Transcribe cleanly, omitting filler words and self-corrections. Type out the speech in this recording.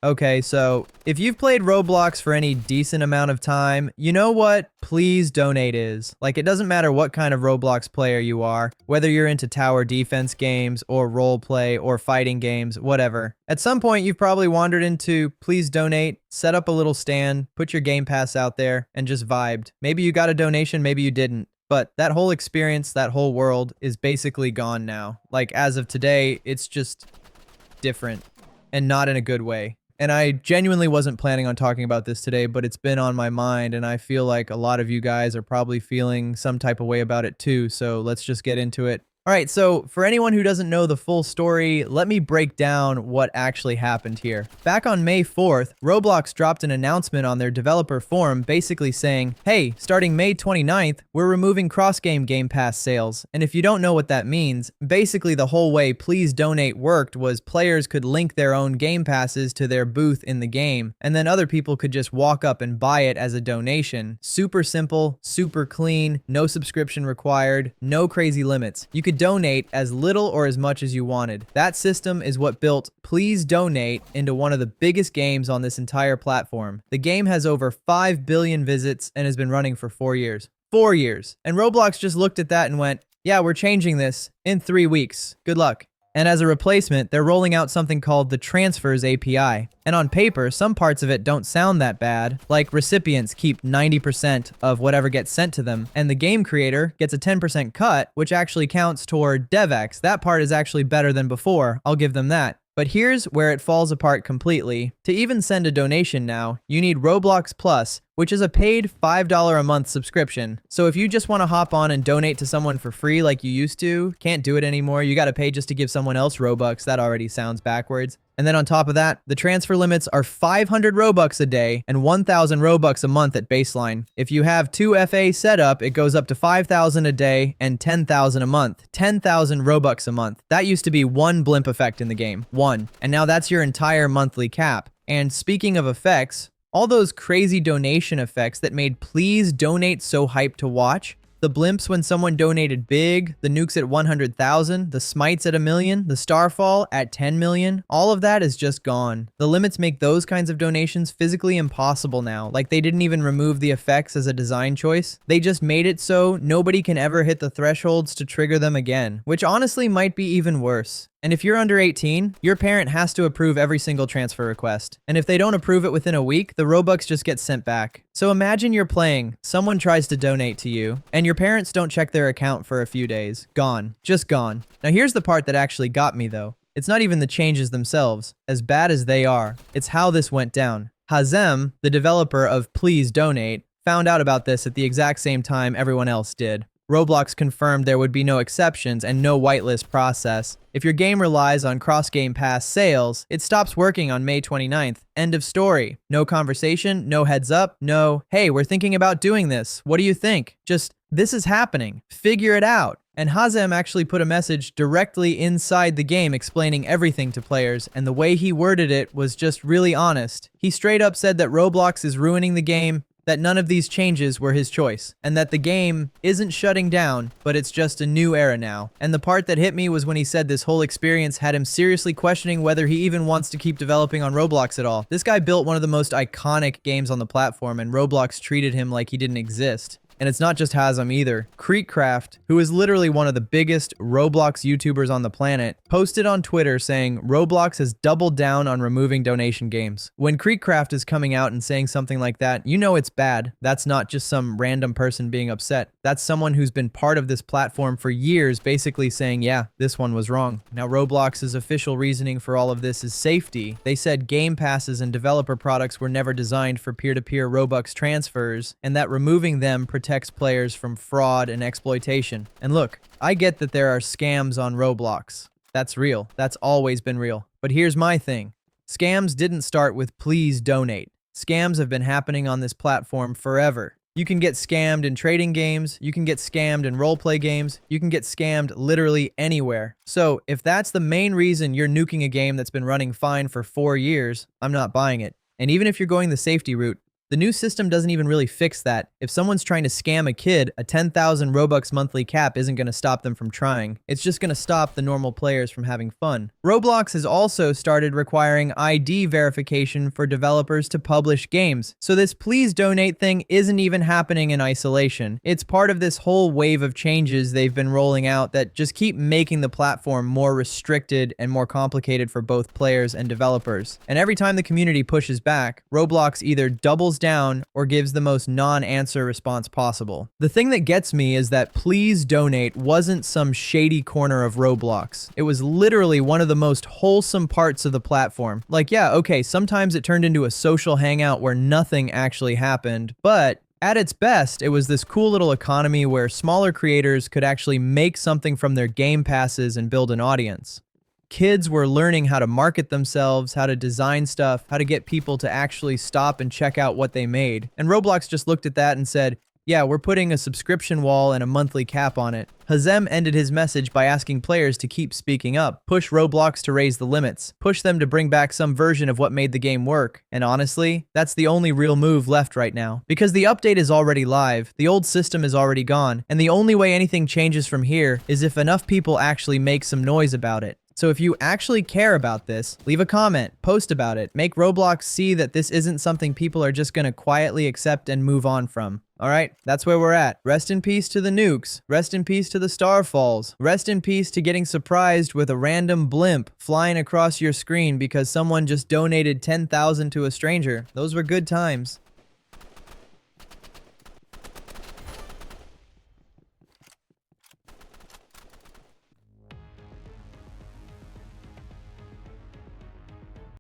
Okay, so if you've played Roblox for any decent amount of time, you know what please donate is. Like, it doesn't matter what kind of Roblox player you are, whether you're into tower defense games or roleplay or fighting games, whatever. At some point, you've probably wandered into please donate, set up a little stand, put your Game Pass out there, and just vibed. Maybe you got a donation, maybe you didn't. But that whole experience, that whole world is basically gone now. Like, as of today, it's just different and not in a good way. And I genuinely wasn't planning on talking about this today, but it's been on my mind, and I feel like a lot of you guys are probably feeling some type of way about it too, so let's just get into it. All right, so for anyone who doesn't know the full story, let me break down what actually happened here. Back on May 4th, Roblox dropped an announcement on their developer forum basically saying, hey, starting May 29th, we're removing cross-game Game Pass sales. And if you don't know what that means, basically the whole way Please Donate worked was players could link their own Game Passes to their booth in the game, and then other people could just walk up and buy it as a donation. Super simple, super clean, no subscription required, no crazy limits. You could donate as little or as much as you wanted. That system is what built Please Donate into one of the biggest games on this entire platform. The game has over 5 billion visits and has been running for 4 years. 4 years. And Roblox just looked at that and went, yeah, we're changing this in 3 weeks. Good luck. And as a replacement, they're rolling out something called the Transfers API. And on paper, some parts of it don't sound that bad, like recipients keep 90% of whatever gets sent to them, and the game creator gets a 10% cut, which actually counts toward DevX. That part is actually better than before, I'll give them that. But here's where it falls apart completely. To even send a donation now, you need Roblox Plus, which is a paid $5 a month subscription. So if you just want to hop on and donate to someone for free like you used to, can't do it anymore, you got to pay just to give someone else Robux. That already sounds backwards. And then on top of that, the transfer limits are 500 Robux a day and 1,000 Robux a month at baseline. If you have 2 FA set up, it goes up to 5,000 a day and 10,000 a month. 10,000 Robux a month. That used to be one blimp effect in the game. One. And now that's your entire monthly cap. And speaking of effects, all those crazy donation effects that made Please Donate so hyped to watch, the blimps when someone donated big, the nukes at 100,000, the smites at 1 million, the starfall at 10 million, all of that is just gone. The limits make those kinds of donations physically impossible now. Like, they didn't even remove the effects as a design choice. They just made it so nobody can ever hit the thresholds to trigger them again, which honestly might be even worse. And if you're under 18, your parent has to approve every single transfer request. And if they don't approve it within a week, the Robux just get sent back. So imagine you're playing, someone tries to donate to you, and your parents don't check their account for a few days. Gone. Just gone. Now here's the part that actually got me though. It's not even the changes themselves, as bad as they are. It's how this went down. Hazem, the developer of Please Donate, found out about this at the exact same time everyone else did. Roblox confirmed there would be no exceptions and no whitelist process. If your game relies on cross-Game Pass sales, it stops working on May 29th. End of story. No conversation, no heads up, no, hey, we're thinking about doing this. What do you think? Just, this is happening. Figure it out. And Hazem actually put a message directly inside the game explaining everything to players, and the way he worded it was just really honest. He straight up said that Roblox is ruining the game, that none of these changes were his choice, and that the game isn't shutting down, but it's just a new era now. And the part that hit me was when he said this whole experience had him seriously questioning whether he even wants to keep developing on Roblox at all. This guy built one of the most iconic games on the platform, and Roblox treated him like he didn't exist. And it's not just Hazem either. Creekcraft, who is literally one of the biggest Roblox YouTubers on the planet, posted on Twitter saying Roblox has doubled down on removing donation games. When Creekcraft is coming out and saying something like that, you know it's bad. That's not just some random person being upset. That's someone who's been part of this platform for years basically saying, yeah, this one was wrong. Now Roblox's official reasoning for all of this is safety. They said Game Passes and developer products were never designed for peer-to-peer Robux transfers, and that removing them protects players from fraud and exploitation. And look, I get that there are scams on Roblox. That's real. That's always been real. But here's my thing. Scams didn't start with Please Donate. Scams have been happening on this platform forever. You can get scammed in trading games, you can get scammed in roleplay games, you can get scammed literally anywhere. So if that's the main reason you're nuking a game that's been running fine for 4 years, I'm not buying it. And even if you're going the safety route, The new system doesn't even really fix that. If someone's trying to scam a kid, a 10,000 Robux monthly cap isn't going to stop them from trying. It's just going to stop the normal players from having fun. Roblox has also started requiring ID verification for developers to publish games. So this please donate thing isn't even happening in isolation. It's part of this whole wave of changes they've been rolling out that just keep making the platform more restricted and more complicated for both players and developers. And every time the community pushes back, Roblox either doubles down or gives the most non-answer response possible. The thing that gets me is that please donate wasn't some shady corner of Roblox. It was literally one of the most wholesome parts of the platform. Like, yeah, okay, sometimes it turned into a social hangout where nothing actually happened, but at its best, it was this cool little economy where smaller creators could actually make something from their game passes and build an audience. Kids were learning how to market themselves, how to design stuff, how to get people to actually stop and check out what they made. And Roblox just looked at that and said, yeah, we're putting a subscription wall and a monthly cap on it. Hazem ended his message by asking players to keep speaking up, push Roblox to raise the limits, push them to bring back some version of what made the game work. And honestly, that's the only real move left right now. Because the update is already live, the old system is already gone, and the only way anything changes from here is if enough people actually make some noise about it. So if you actually care about this, leave a comment, post about it, make Roblox see that this isn't something people are just gonna quietly accept and move on from. Alright, that's where we're at. Rest in peace to the nukes. Rest in peace to the Starfalls. Rest in peace to getting surprised with a random blimp flying across your screen because someone just donated 10,000 to a stranger. Those were good times.